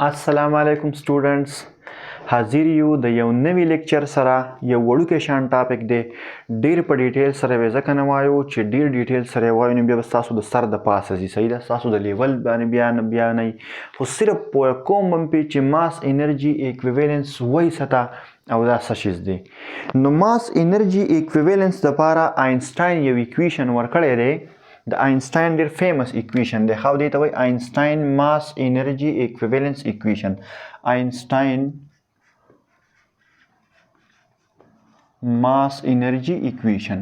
السلام علیکم سټوډنټس حاضر یو د یو نوی لیکچر سره یو وړوکی شان ټاپک دی ډیر په ډیټیل سره به ځکه نه وایو چې ډیر ډیټیل سره وایو نو بیا به ستاسو د سر د پاسه ځي صحیح ده ستاسو د لیول باندې بیانوي خو صرف پوه کوم هم پې چې ماس انرژي ایکویویلنس وایي څه او دا څه شیز دی نو ماس انرژي ایکویویلنس دپاره آینسټاین یو ایکویشن ورکړی دی د آینسټاین ډیر فیمس ایکویشن دی خو دې ته وایي آینسټاین ماس انرژي ایکویویلنس ایکویشن آینسټاین mass energy equation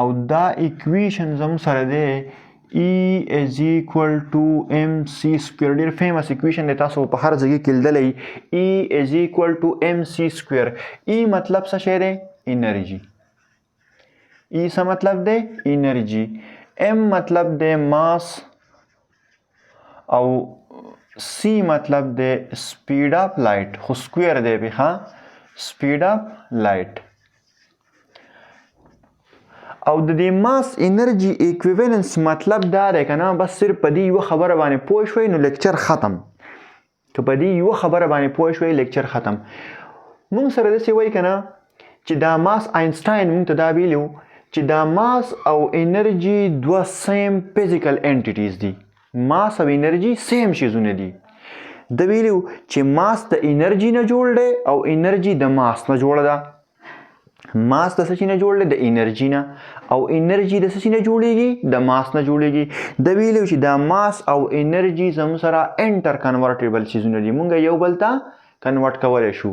او دا equation زم سره دی E is equal to mc square ډیر فیمس equation دی تاسو په هر ځای کې لیدلی E is equal to mc square E مطلب څه شی دی انرژي E څه مطلب دی انرژي M مطلب دی ماس او C مطلب دی سپیډ اف لایټ خو سکویر دی به ها سپیډ اف لایټ او د دې ماس انرژي ایکویویلنس مطلب دا دی کنه بس صرف په دې یو خبره باندې پوه شوي نو لیکچر ختم که په دې یو خبره باندې پوه شوي لیکچر ختم مونږ سره داسې وایي کنه چې دا ماس آینسټاین مونږ ته دا ویلي چې دا ماس او انرژي دوه سیم فزیکل انټیټیز دي ماس او انرژي سیم شیزونه دي د ویلو چې ماس د انرژي نه جوړ دی او انرژي د ماس نه جوړه ده ماس د څه نه جوړ دی د انرژي نه او انرژي د څه نه جوړیږي د ماس نه جوړیږي د ویلو چې دا ماس او انرژي زموږ سره انټر کنورټیبل شیزونه دي مونږ یو بل ته کنورټ کولی شو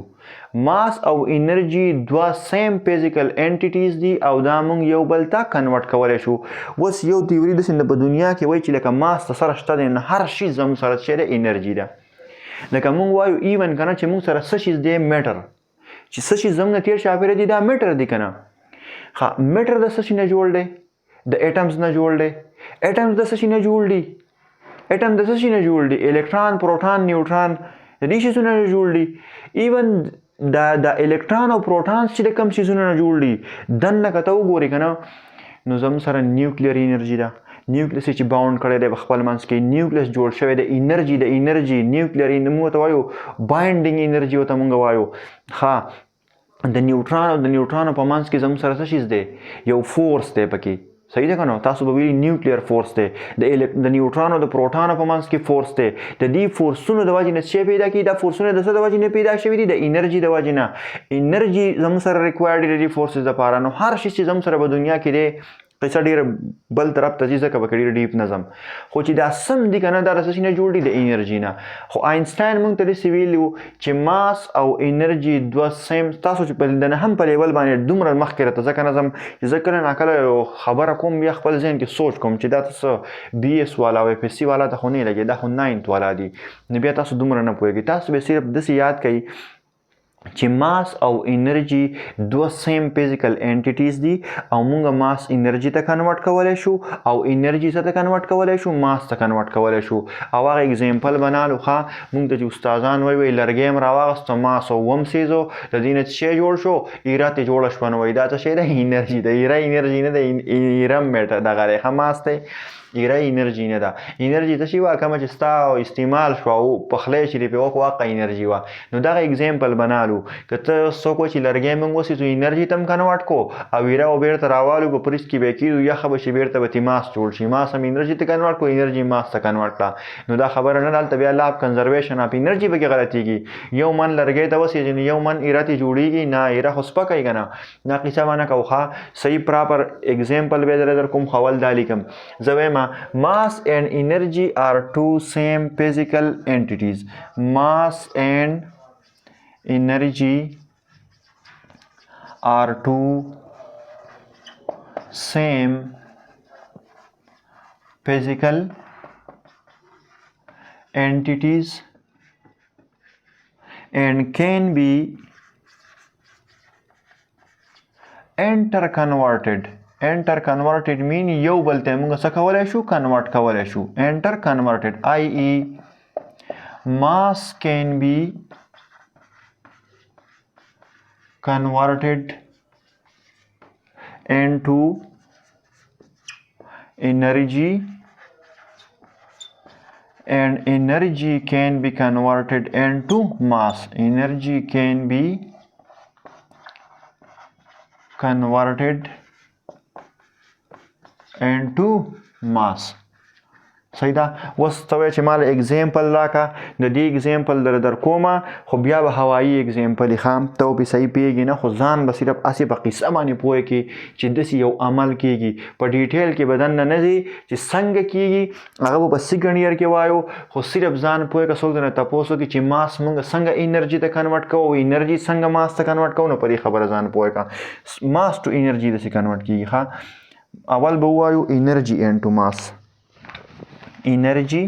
ماس او انرژي دوه سیم فزیکل انټیټیز دي او دا مونږ یو بل ته کنورټ کولی شو اوس یو تیوري داسې په دنیا کې وایي چې لکه ماس ته سره شته دی نه هر شي زموږ سره چې دی انرژي ده لکه مونږ وایو ایون که نه چې مونږ سره څه شیز دی میټر چې څه شي زموږ نه تېر چاپېره دي دا میټر دی که نه ښه میټر د څه شي نه جوړ دی د ایټمز نه جوړ دی ایټمز د څه شي نه جوړ دي ایټم د څه شي نه جوړ دي الکترون پروټون نیوټرون د دې شیزونه نه جوړ دي ایون د الکترون او پروټونز چې د کوم شیزونه نه جوړ دي دننه که ته وګورې که نه نو زموږ سره نیوکلیر انرژي ده نیوکلیس چې باونډ کړی دی په خپل منځ کې نیوکلیس جوړ شوی د انرژي نیوکلیر موږ ته وایو بایندینګ انرژي ورته موږ وایو ښه د نیوټران او د نیوټرانو په منځ کې زموږ سره څه شیز دی یو فورس دی پکې صحیح ده که نه تاسو به ویلي نیوکلیر فورس دی د نیوټرانو د پروټانو په منځ کې فورس دی د دې فورسونو د وجې نه څه پیدا کېږي دا فورسونه د څه د وجې نه پیدا شوي دي د انرژي د وجې نه انرژي زموږ سره ریکوایرډ دی د دې فورسز دپاره نو هر شي چې زموږ سره په دنیا کې دی قصه ډېره بل طرف ته ځي ځکه پکې ډېر ډیپ نظم خو چې دا سم دي که نه دا د څه شي نه جوړ دي د انرژي نه خو آینسټاین موږ ته داسې ویلي وو چې ماس او انرژي دوه سیم تاسو چې د نهم په لیول باندې دومره مخکې راته ځکه نظم چې زه کله ناکله خبره کوم بیا خپل ذهن کې سوچ کوم چې دا څه بي ایس والا او اف ایس سی والا ته خو نه لګي دا خو ناینت والا دي نو بیا تاسو دومره نه پوهېږئ تاسو به صرف داسې یاد کوئ چې ماس او انرژي دوه سیم فزیکل انټیټیز دي او موږ ماس انرژي ته کنورټ کولی شو او انرژي څه ته کنورټ کولی شو ماس ته کنورټ کولی شو او هغه اګزامپل بنالو ښه موږ ته چې استادان وایي لرګی م راواغسته ماس او اووم څیزو د دې نه څه شی جوړ شو ایره ترې جوړه شوه نو وایي دا څه شی دی انرژي د ایره انرژي نه دی ایره میټر دغه دی ښه ماس دی ایره انرژي نه ده انرژي څه شي وه کومه چې ستا استعمال شوه او پخلی چې دې پرې وکړو هغه انرژي وه نو دغه اګزامپل بنالو که ته څوک وایي چې لرګی موږ وسېځو انرژي ته هم کنورټ کړو او ایره و بېرته راوالو په فریج کې به یې کېږدو یخه به شي بېرته به ترې ماس جوړ شي ماس هم انرژي ته کنورټ کړو انرژي ماس ته کنورټ کړه نو دا خبره نه ده هلته بیا لا اف کنزرویشن اف انرژي پکې غلطېږي یو من لرګی ته وسېږي نو یو من ایره ترې جوړېږي نه ایره خو سپکه که نه دا قیصه به نه کوو ښه صحیح پراپر اګزامپل بیا در کوم خو اول دا لیکم زه وایم ماس and energy are two same physical entities mass and energy are two same physical entities and can be interconverted mean یو بل ته موږ څه کولی شو کنورټ کولی شو interconverted i.e. mass can be converted into energy and energy can be converted into mass. Energy can be converted into mass. صحیح ده. اوس ته وایې چې ما له اګزامپل راکړه، د دې اګزامپل در کومه، خو بیا به هوایي اګزامپل یې ښه ته پرې صحیح پوهېږي نه، خو ځان به صرف هسې په قصه باندې پوه کړي چې داسې یو عمل کېږي. په ډیټیل کې به دننه نه ځي چې څنګه کېږي، هغه به په سیکنډ ایئر کې وایو، خو صرف ځان پوه کړه. څوک درنه تپوس وکړي چې ماس موږ څنګه انرژي ته کنورټ کوو، انرژي څنګه ماس ته کنورټ کوو، نو په دې خبره ځان پوه کړه. ماس ټو انرژي داسې کنورټ کېږي. ښه اول به ووایو انرژي انټو ماس. انرژي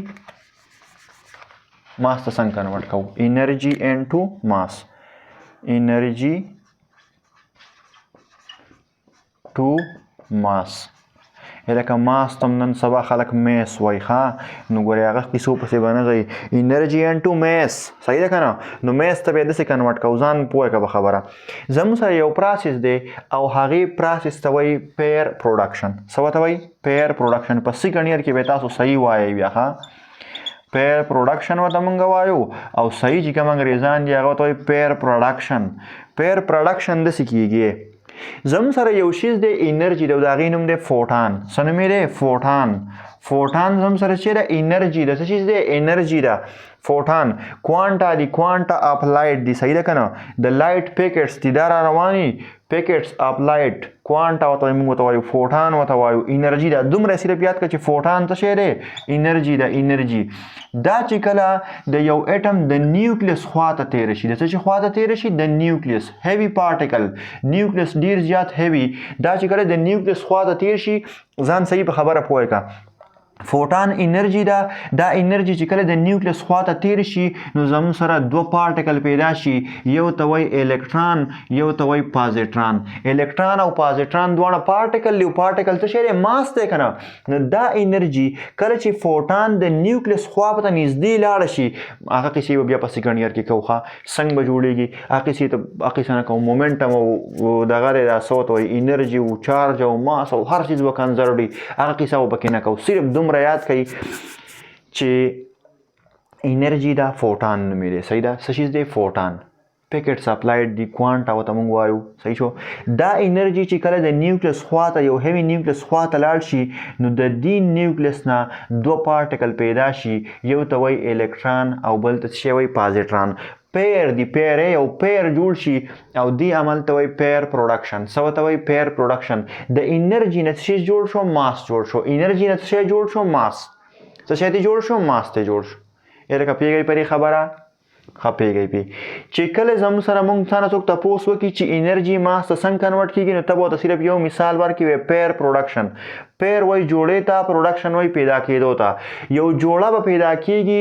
ماس ته څنګه کنورټ کوو؟ انرژي انټو ماس. انرژي ټو ماس. لکه ماس ته نن سبا خلک میس وایي. ښه نو ګورې هغه قیسو پسې به نه ځئ. انرژي انټو میس صحیح ده که نه؟ نو میس ته به یې داسې کنورټ کوو. ځان پوه کړه په خبره. زموږ سره یو پروسس دی او هغې پروسس ته وایي پیر پروډکشن. څه ورته وایي؟ پیر پروډکشن. په سیکنډ ایئر کې به تاسو صحیح وایئ بیا. ښه پیر پروډکشن ورته موږ وایو، او صحیح چې کوم انګریزان دي هغه ورته وایي پیر پروډکشن. پیر پروډکشن داسې کېږي. زموږ سره یو شیز دی انرژي دی او د هغې نوم دی فوټان. څه نوم یې دی؟ فوټان. فوټان زموږ سره چې ده انرژي ده. څه شیز دی؟ انرژي ده. فوټان کوانټا دي، کوانټا اف لایټ دي. صحیح ده که نه؟ د لایټ پیکټس دي دا را رواني، پیکټس اف لایټ کوانټا ورته موږ ورته وایو، فوټان ورته وایو. انرژي ده. دومره صرف یاد کړه چې فوټان څه شی دی؟ انرژي ده. انرژي دا چې کله د یو اټم د نیوکلیس خواته تیره شي، د څه چې خواته تیره شي؟ د نیوکلیس. هیوي پارټیکل، نیوکلیس ډیر زیات هیوي، دا چې کله د نیوکلیس خواته تیر شي، ځان صحیح په خبره پوه کړه. فوټان انرژي ده. دا انرژي چې کله د نیوکلیس خواته تیر شي نو زموږ سره دوه پارټیکل پیدا شي، یو ته وایي الکترون، یو ته وایي پازیټران. الکترون او پازیټران دواړه پارټیکل دي. پارټیکل څه شی دی؟ ماس دی که نه؟ نو دا انرژي کله چې فوټان د نیوکلیس خوا ته نږدې لاړه شي، هغه قیسې به بیا په سیکنډ ایئر کې کوو. ښه څنګه به جوړېږي هغه قیسې ته هغه قیسه نه کوو. مومنټم او دغه دی دا څه ورته وایي انرژي او چارج او ماس او هر چیز به کنزرو وي، هغه قیسه به پکې نه کوو. صرف دومره یاد کړئ چې انرژي دا فوټان نومې دی. صحیح ده. څه شیز دی؟ فوټان. پیکټس اپلایډ دی، کوانټا ورته موږ وایو. صحیح شو. دا انرژي چې کله د نیوکلیس خواته، یو هیوي نیوکلیس خواته لاړ شي، نو د دې نیوکلیس نه دوه پارټیکل پیدا شي، یو ته وایي الکترون او بل ته څه وایي؟ پازیټران. پیر دی، پیر یو پیر جوړ شي او دی عمل ته وایي پیر پروډکشن. څه ورته وایي؟ پیر پروډکشن. د انرژي نه څه شی جوړ شو؟ ماس جوړ شو. انرژي نه څه شی جوړ شو؟ ماس. څه شی ته جوړ شو؟ ماس ته جوړ شو. لکه پوهېږئ په دې خبره؟ ښه پوهېږئ پې چې کله زموږ سره موږ څه نه څوک تپوس وکړي چې انرژي ماس ته څنګه کنورټ کېږي، نو ته به ورته صرف یو مثال ورکړي، وایي پیر پروډکشن. پیر وایي جوړې ته، پروډکشن وایي پیدا کېدو ته. یو جوړه به پیدا کېږي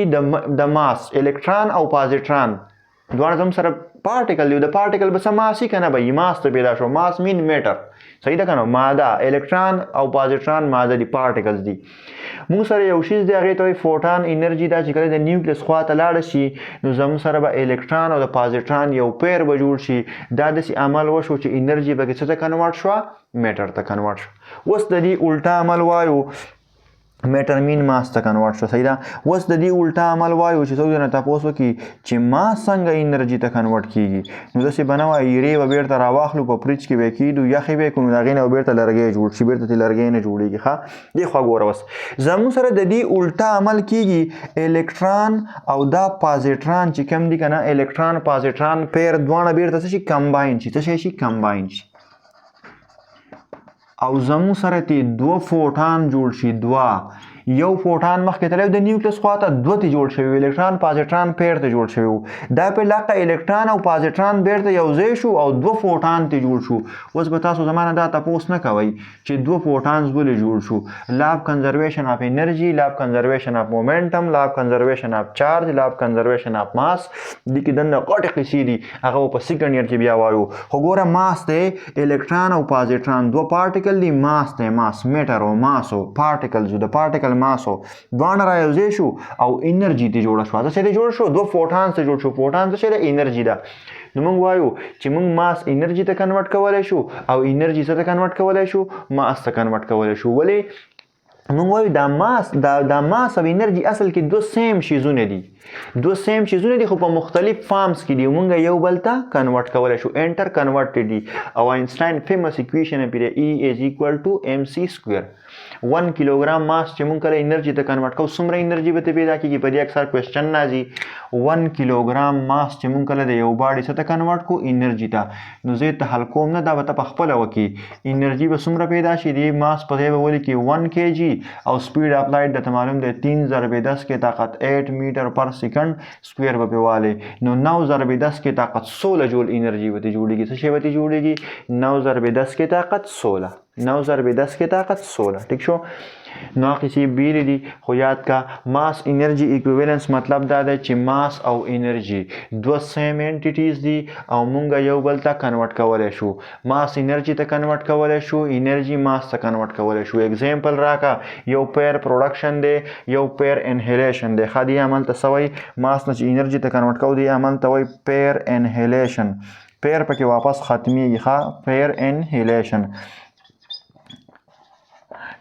د ماس، الکترون او پازیټران دواړه زموږ سره پارټیکل دي. د پارټیکل به څه ماس وي که نه به ماس ته پیدا شو. ماس مین میټر. صحیح ده که نه؟ ماده. الکترون او پازیټران ماده دي، پارټیکلز دي. موږ سره یو شیز دی هغې ته وایي فوټان انرژي. دا چې کله د نیوکلیس خواته لاړه شي نو زموږ سره به الکترون او د پازیټران یو پیر به جوړ شي. دا داسې عمل وشو چې انرژي پکې څه ته کنورټ شوه؟ میټر ته کنورټ شو. اوس د دې الټا عمل وایو میټر مین ماس ته کنورټ شو. صحیح ده. اوس د دې الټا عمل وایو چې څوک درنه تپوس وکړي چې ماس څنګه انرژي ته کنورټ کېږي، نو داسې به نه وایي ایرې به بیرته راواخلو په فریج کې به یې کېږدو، یخې به یې کړو، نو د هغې نه به بیرته لرګی جوړ شي، بیرته ترې لرګی نه جوړېږي. ښه دې خوا ګوره. اوس زموږ سره د دې الټا عمل کېږي. الکترون او دا پازیټران چې کوم دي که نه، الکترون پازیټران پیر دواړه بیرته څه شي؟ کمباین شي. څه شی شي؟ کمباین شي. او زموږ سره ته دوه فوټان جوړ شي. دوه یو فوټان مخکې تللی د نیوکلیس خواته، دوه ته جوړ شوي، الکترون پازیټران پیر ته جوړ شوي وو. دا په لکه الکترون او پازیټران بیرته یو ځای شو او دوه فوټان ته جوړ شو. اوس به تاسو زما نه دا تپوس نه کوئ چې دوه فوټانز ولې جوړ شو. لا اف کنزرویشن اف انرژي، لا اف کنزرویشن اف مومنټم، لا اف کنزرویشن اف چارج، لا اف کنزرویشن اف ماس. دې کې دننه غټې قیسې دي، هغه به په سیکنډ ایئر کې بیا وایو. خو ګوره ماس دی، الکترون او پازیټران دوه پارټیکل دي. ماس دی، ماس میټر او ماس او پارټیکلز د پارټیکل ماسو دواړه را یو ځای شو او انرژي ته جوړه شوه. څه شی ته جوړ شو؟ دوه فوټان ته جوړ شو. فوټان څه شی دی؟ انرژي ده. نو موږ وایو چې موږ ماس انرژي ته کنورټ کولی شو او انرژي څه ته کنورټ کولی شو؟ ماس ته کنورټ کولی شو. ولې؟ موږ وایو دا ماس او انرژي اصل کې دوه سیم شیزونه دي خو په مختلف فارمز کې دي موږ یو بل ته کنورټ کولی شو انټر کنورټډ دي او آینسټاین فیمس اکویشن پیری E=mc². 1 کیلوګرام ماس چې موږ کله انرژي ته کنورټ کوو څومره انرژي به پیدا کیږي په دې اکثر کوېسچن راځي 1 کیلوګرام ماس چې موږ کله د یو باډي څه ته کنورټ کوو انرژي ته نو زه ته حل کوم نه دا به ته په خپله وکړي انرژي به څومره پیدا شي دې ماس په ځای به ولیکي 1 kg او سپیډ اپلایډ درته معلوم دی 3 ضرب 10 کې طاقت 8 میټر پر سیکنډ سکویر به پې والی نو 9 ضرب 10 کې طاقت 16 جول انرژي به ترې جوړېږي څه شی به ترې جوړېږي 9 ضرب 10 کې طاقت 16 9 ضرب 10 کې طاقت 16 ٹھیک شو نو کسی بیل دي خو یاد کا ماس انرژي ایکویوالنس مطلب دا دی چې ماس او انرژي دوه سیم انټیټیز دي او مونږ یو بل ته کنورټ کولی شو ماس انرژي ته کنورټ کولی شو انرژي ماس ته کنورټ کولی شو اگزامپل راکا یو پیر پروډکشن دی یو پیر انهیلیشن دی ښه دې عمل ته څه وایي ماس نه چې انرژي ته کنورټ کوو دې عمل ته وایي پیر انهیلیشن پیر پکې واپس ختمیږي ښه پیر انهیلیشن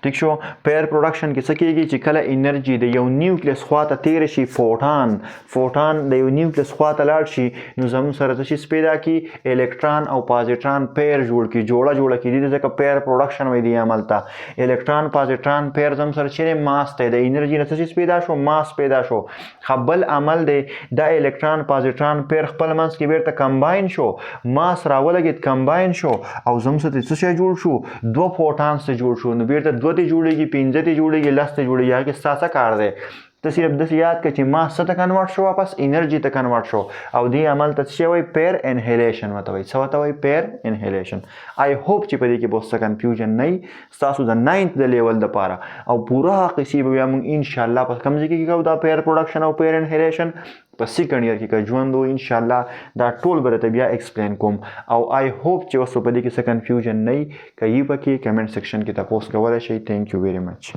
ٹھیک شو پیر پروډکشن کې څه کېږي چې کله انرژي د یو نیوکلیس خواته تېره شي فوټان د یو نیوکلیس خواته لاړ شي نو زموږ سره څه شي پیدا کړي الکتران او پازیټران پیر جوړ کړي جوړه کړي دي ځکه پیر پروډکشن وایي دې عمل ته الکتران پازیټران پیر زموږ سره چیرې ماس دی د انرژي نه څه شي پیدا شو ماس پیدا شو بل عمل دی دا الکتران پازیټران پیر خپل منځ کې بیرته کمباین شو ماس راولګېد کمباین شو او زموږ سره څه شی جوړ شو دوه فوټانس جوړ شو نو بیرته دوه ته جوړېږي 15 ته جوړېږي 10 ته جوړېږي هغه کې ستا څه کار دی ته صرف داسې یاد کړه چې ماس څه ته کنورټ شو واپس انرژي ته کنورټ شو او دې عمل ته څه وایي پیر انهیلیشن ورته وایي څه ورته وایي پیر انهیلیشن آی هوپ چې په دې کې به څه کنفیوژن نه وي ستاسو د 9th د لیول دپاره او پوره قصې به بیا موږ انشاءالله په کوم ځای کې کوو دا پیر پروډکشن او پیر انهیلیشن په سیکنډ ایئر کې که ژوند و انشاءالله دا ټول به درته بیا ایکسپلین کوم او آی هوپ چې اوس په دې کې څه کنفیوژن نه وي که یي پکې کمنټ سیکشن کې تپوس کولی شئ تھینک یو ویری مچ